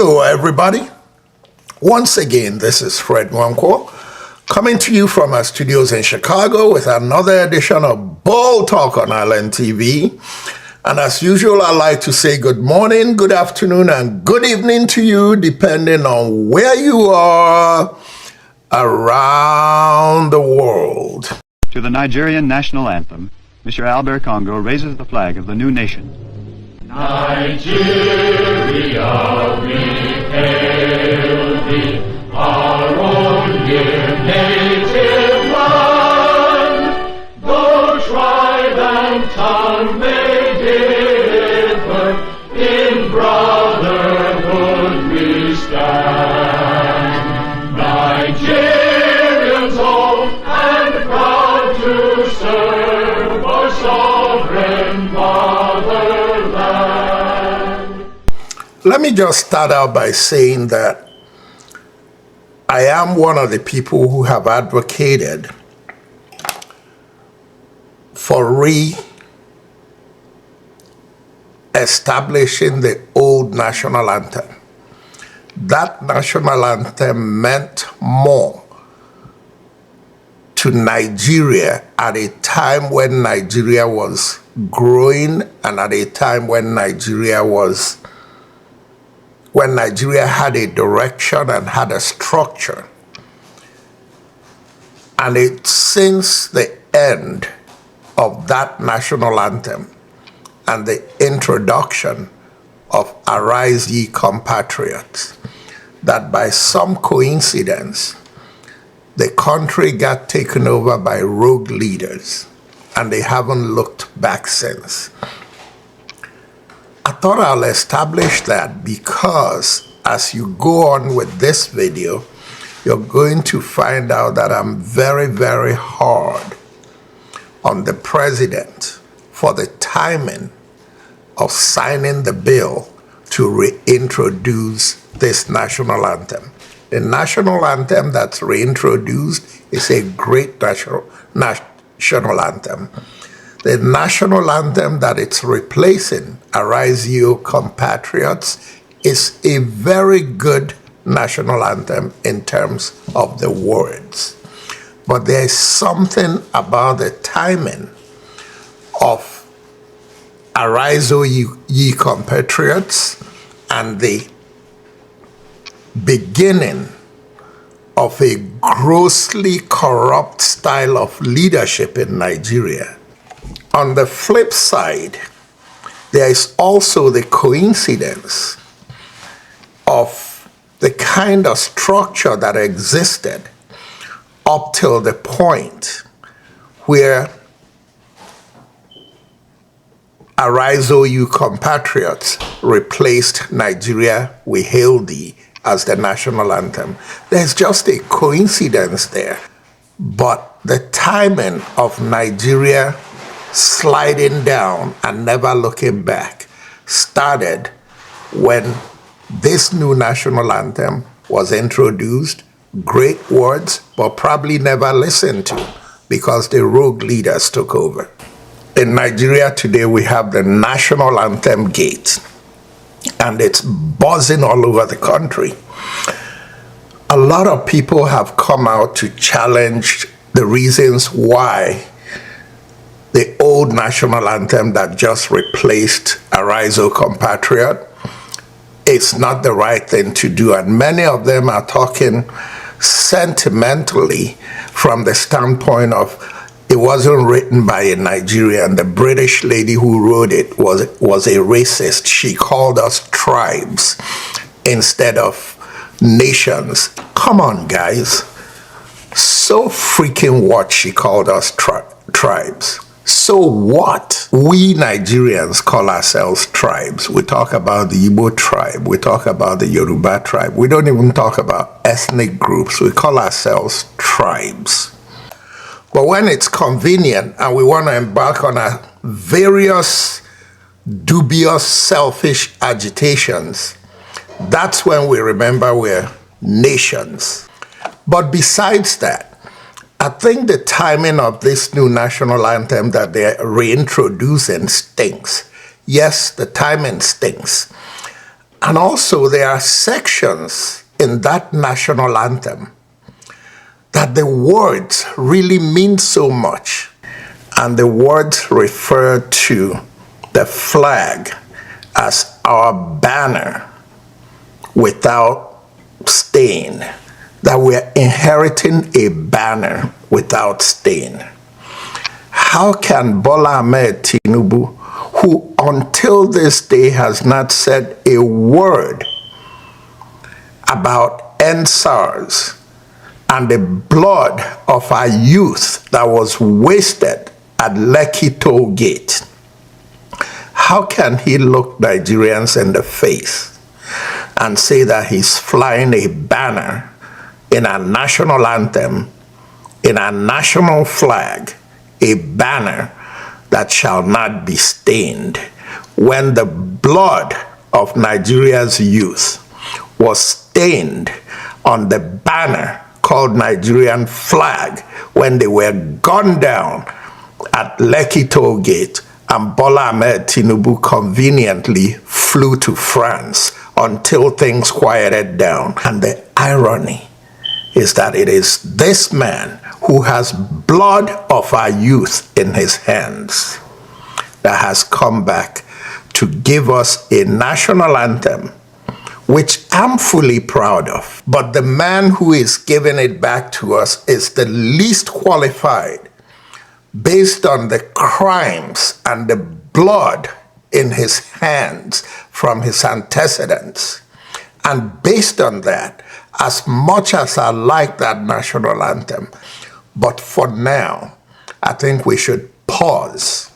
Hello, everybody. Once again, this is Fred Nwankwo coming to you from our studios in Chicago with another edition of Ball Talk on Island TV. And as usual, I like to say good morning, good afternoon, and good evening to you, depending on where you are around the world. To the Nigerian national anthem, Mr. Albert Congo raises the flag of the new nation. Nigeria, we hail thee, our own dear native land. Though tribe and tongue may differ, in brotherhood we stand. Nigerians old and proud to serve our sovereign motherland. Let me just start out by saying that I am one of the people who have advocated for re-establishing the old national anthem. That national anthem meant more to Nigeria at a time when Nigeria was growing and at a time when Nigeria had a direction and had a structure. And it's since the end of that national anthem and the introduction of Arise Ye Compatriots that by some coincidence, the country got taken over by rogue leaders and they haven't looked back since. I thought I'll establish that because as you go on with this video, you're going to find out that I'm very, very hard on the president for the timing of signing the bill to reintroduce this national anthem. The national anthem that's reintroduced is a great national anthem. The national anthem that it's replacing, Arise Ye Compatriots, is a very good national anthem in terms of the words. But there's something about the timing of Arise Ye Compatriots and the beginning of a grossly corrupt style of leadership in Nigeria. On the flip side, there is also the coincidence of the kind of structure that existed up till the point where Arise Ye Compatriots replaced Nigeria We Hail Thee as the national anthem. There's just a coincidence there. But the timing of Nigeria sliding down and never looking back started when this new national anthem was introduced. Great words, but probably never listened to because the rogue leaders took over. In Nigeria today, we have the national anthem gate, and it's buzzing all over the country. A lot of people have come out to challenge the reasons why the old national anthem that just replaced Arise O Compatriot, it's not the right thing to do. And many of them are talking sentimentally from the standpoint of it wasn't written by a Nigerian. The British lady who wrote it was a racist. She called us tribes instead of nations. Come on, guys. So freaking what she called us tribes. So what? We Nigerians call ourselves tribes. We talk about the Igbo tribe. We talk about the Yoruba tribe. We don't even talk about ethnic groups. We call ourselves tribes. But when it's convenient and we want to embark on a various dubious, selfish agitations, that's when we remember we're nations. But besides that, I think the timing of this new national anthem that they're reintroducing stinks. Yes, the timing stinks. And also there are sections in that national anthem that the words really mean so much. And the words refer to the flag as our banner without stain, that we're inheriting a banner without stain. How can Bola Ahmed Tinubu, who until this day has not said a word about NSARS and the blood of our youth that was wasted at Lekki Toll Gate, how can he look Nigerians in the face and say that he's flying a banner in our national anthem, in our national flag, a banner that shall not be stained, when the blood of Nigeria's youth was stained on the banner called Nigerian flag when they were gunned down at Lekki Toll Gate, and Bola Ahmed Tinubu conveniently flew to France until things quieted down. And the irony is that it is this man who has blood of our youth in his hands that has come back to give us a national anthem, which I'm fully proud of. But the man who is giving it back to us is the least qualified based on the crimes and the blood in his hands from his antecedents. And based on that, as much as I like that national anthem, but for now, I think we should pause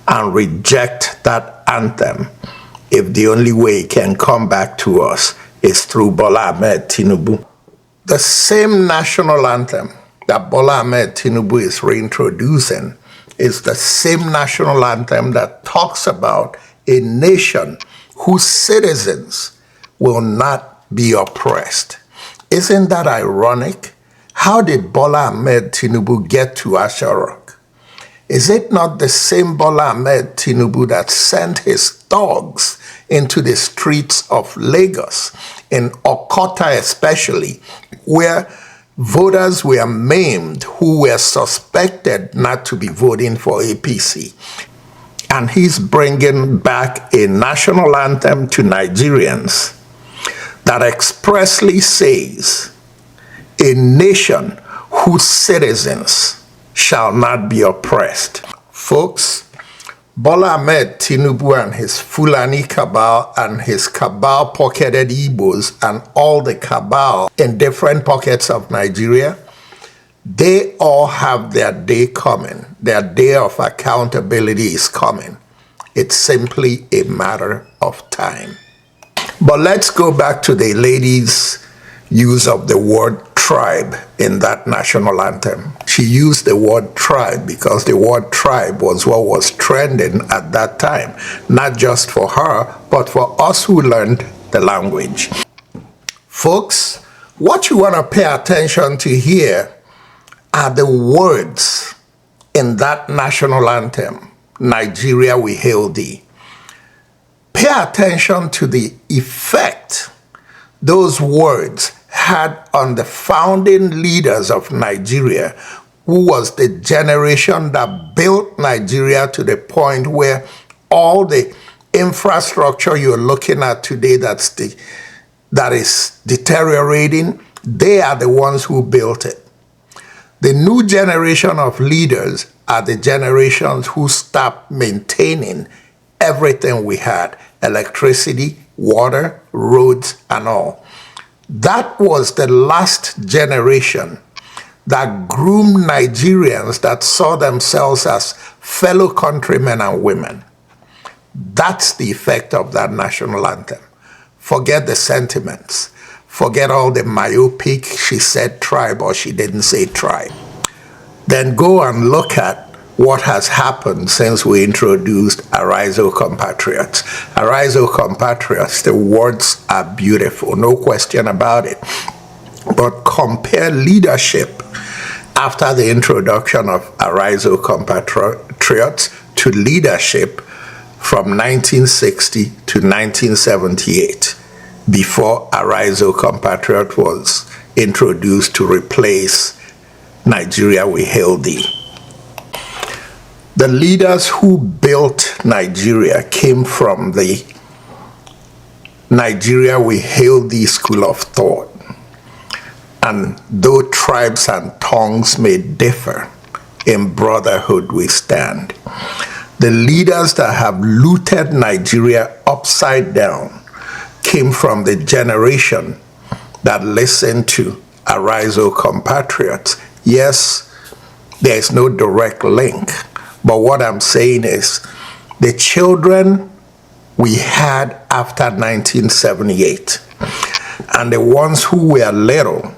and reject that anthem if the only way it can come back to us is through Bola Ahmed Tinubu. The same national anthem that Bola Ahmed Tinubu is reintroducing is the same national anthem that talks about a nation whose citizens will not be oppressed. Isn't that ironic? How did Bola Ahmed Tinubu get to Asharok? Is it not the same Bola Ahmed Tinubu that sent his thugs into the streets of Lagos, in Okota especially, where voters were maimed who were suspected not to be voting for APC? And he's bringing back a national anthem to Nigerians that expressly says, a nation whose citizens shall not be oppressed. Folks, Bola Ahmed Tinubu and his Fulani cabal and his cabal-pocketed Igbos and all the cabal in different pockets of Nigeria, they all have their day coming. Their day of accountability is coming. It's simply a matter of time. But let's go back to the lady's use of the word tribe in that national anthem. She used the word tribe because the word tribe was what was trending at that time, not just for her, but for us who learned the language. Folks, what you want to pay attention to here are the words in that national anthem, Nigeria we hail thee. Pay attention to the effect those words had on the founding leaders of Nigeria, who was the generation that built Nigeria to the point where all the infrastructure you're looking at today that is deteriorating, they are the ones who built it. The new generation of leaders are the generations who stopped maintaining everything we had: electricity, water, roads, and all. That was the last generation that groomed Nigerians that saw themselves as fellow countrymen and women. That's the effect of that national anthem. Forget the sentiments. Forget all the myopic, she said tribe or she didn't say tribe. Then go and look at what has happened since we introduced Arise, O Compatriots. Arise, O Compatriots, the words are beautiful, no question about it. But compare leadership after the introduction of Arise, O Compatriots to leadership from 1960 to 1978. before Arise, O Compatriot was introduced to replace Nigeria We Hail Thee. The leaders who built Nigeria came from the Nigeria We Hail Thee school of thought. And though tribes and tongues may differ, in brotherhood we stand. The leaders that have looted Nigeria upside down came from the generation that listened to Arise, O Compatriots. Yes, there is no direct link, but what I'm saying is the children we had after 1978 and the ones who were little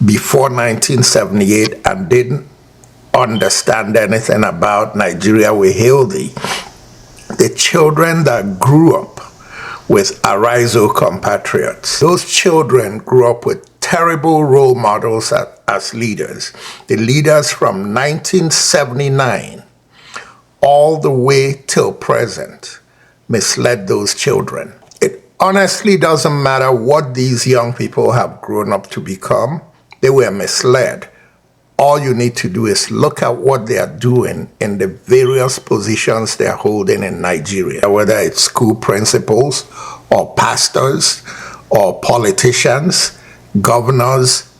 before 1978 and didn't understand anything about Nigeria We Hail Thee, the children that grew up with Arise, O Compatriots, those children grew up with terrible role models as leaders. The leaders from 1979 all the way till present misled those children. It honestly doesn't matter what these young people have grown up to become. They were misled. All you need to do is look at what they are doing in the various positions they're holding in Nigeria, whether it's school principals or pastors or politicians, governors,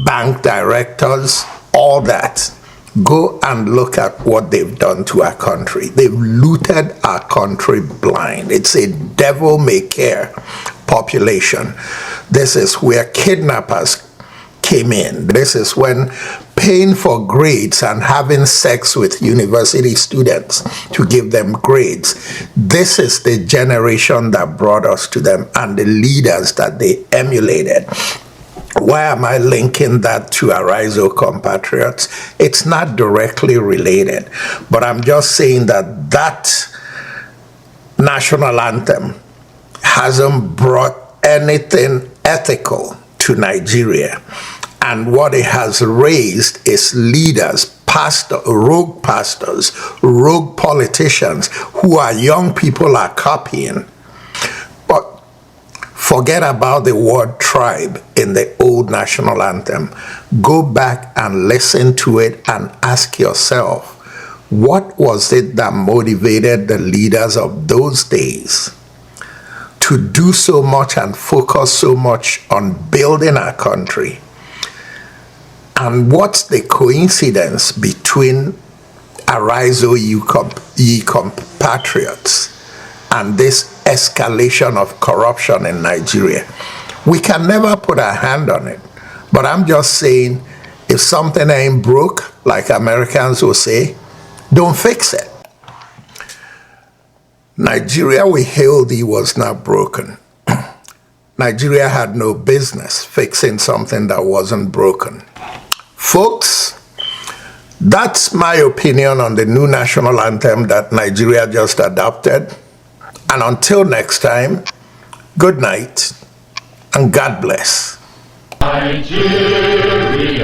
bank directors, all that. Go and look at what they've done to our country. They've looted our country blind. It's a devil-may-care population. This is where kidnappers came in. This is when paying for grades and having sex with university students to give them grades. This is the generation that brought us to them and the leaders that they emulated. Why am I linking that to Arise, O Compatriots? It's not directly related, but I'm just saying that that national anthem hasn't brought anything ethical to Nigeria. And what it has raised is leaders, rogue pastors, rogue politicians who our young people are copying. But forget about the word tribe in the old national anthem. Go back and listen to it and ask yourself, what was it that motivated the leaders of those days to do so much and focus so much on building our country? And what's the coincidence between Arise, O ye compatriots, and this escalation of corruption in Nigeria? We can never put a hand on it. But I'm just saying, if something ain't broke, like Americans will say, don't fix it. Nigeria We Hail Thee was not broken. Nigeria had no business fixing something that wasn't broken. Folks, that's my opinion on the new national anthem that Nigeria just adopted. And until next time, good night and God bless. Nigeria.